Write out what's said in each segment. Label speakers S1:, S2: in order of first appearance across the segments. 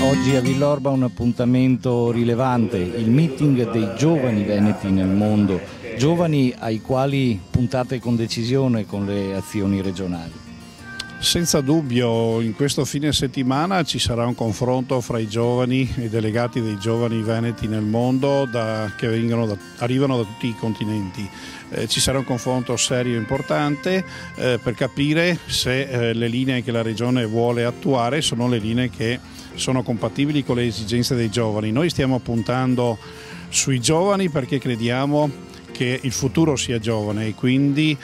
S1: Oggi a Villorba un appuntamento rilevante, il meeting dei giovani veneti nel mondo, giovani ai quali puntate con decisione con le azioni regionali.
S2: Senza dubbio, in questo fine settimana ci sarà un confronto fra i giovani e i delegati dei giovani veneti nel mondo che arrivano da tutti i continenti. Ci sarà un confronto serio e importante per capire se le linee che la Regione vuole attuare sono le linee che sono compatibili con le esigenze dei giovani. Noi stiamo puntando sui giovani perché crediamo che il futuro sia giovane e quindi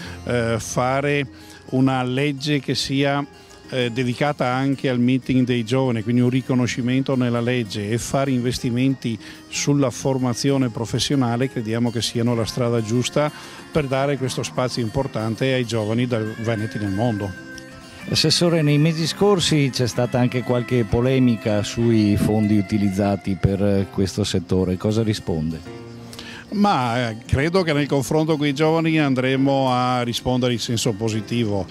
S2: fare una legge che sia dedicata anche al meeting dei giovani, quindi un riconoscimento nella legge e fare investimenti sulla formazione professionale crediamo che siano la strada giusta per dare questo spazio importante ai giovani veneti nel mondo.
S1: Assessore, nei mesi scorsi c'è stata anche qualche polemica sui fondi utilizzati per questo settore, cosa risponde?
S2: Ma credo che nel confronto con i giovani andremo a rispondere in senso positivo.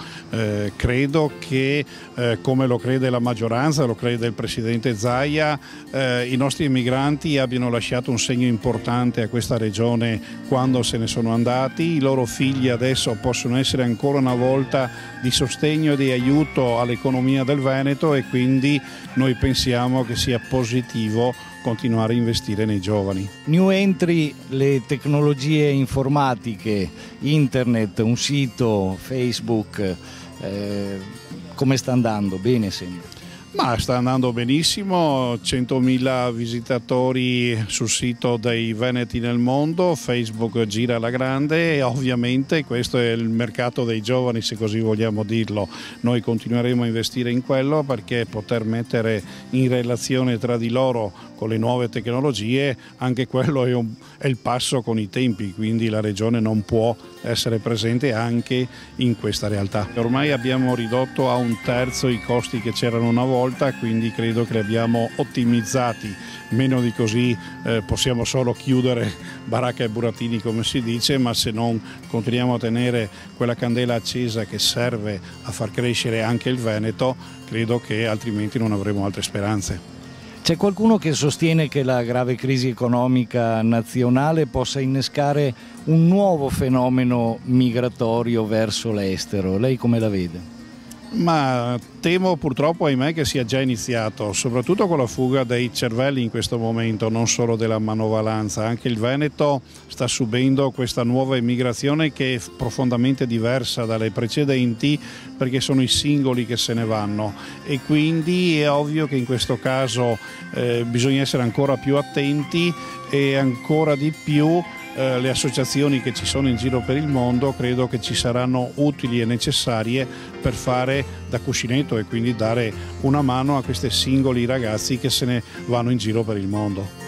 S2: Credo che, come lo crede la maggioranza, lo crede il Presidente Zaia, i nostri emigranti abbiano lasciato un segno importante a questa regione quando se ne sono andati. I loro figli adesso possono essere ancora una volta di sostegno e di aiuto all'economia del Veneto e quindi noi pensiamo che sia positivo continuare a investire nei giovani.
S1: New entry, le tecnologie informatiche, internet, un sito, Facebook, come sta andando? Bene sembra?
S2: Ma sta andando benissimo, 100.000 visitatori sul sito dei Veneti nel mondo, Facebook gira alla grande e ovviamente questo è il mercato dei giovani, se così vogliamo dirlo. Noi continueremo a investire in quello perché poter mettere in relazione tra di loro con le nuove tecnologie, anche quello è il passo con i tempi, quindi la Regione non può essere presente anche in questa realtà. Ormai abbiamo ridotto a 1/3 i costi che c'erano una volta, quindi credo che li abbiamo ottimizzati, meno di così possiamo solo chiudere baracca e burattini come si dice, ma se non continuiamo a tenere quella candela accesa che serve a far crescere anche il Veneto, credo che altrimenti non avremo altre speranze.
S1: C'è qualcuno che sostiene che la grave crisi economica nazionale possa innescare un nuovo fenomeno migratorio verso l'estero. Lei come la vede?
S2: Ma temo purtroppo, ahimè, che sia già iniziato, soprattutto con la fuga dei cervelli in questo momento, non solo della manovalanza. Anche il Veneto sta subendo questa nuova immigrazione che è profondamente diversa dalle precedenti perché sono i singoli che se ne vanno e quindi è ovvio che in questo caso bisogna essere ancora più attenti e ancora di più le associazioni che ci sono in giro per il mondo credo che ci saranno utili e necessarie per fare da cuscinetto e quindi dare una mano a questi singoli ragazzi che se ne vanno in giro per il mondo.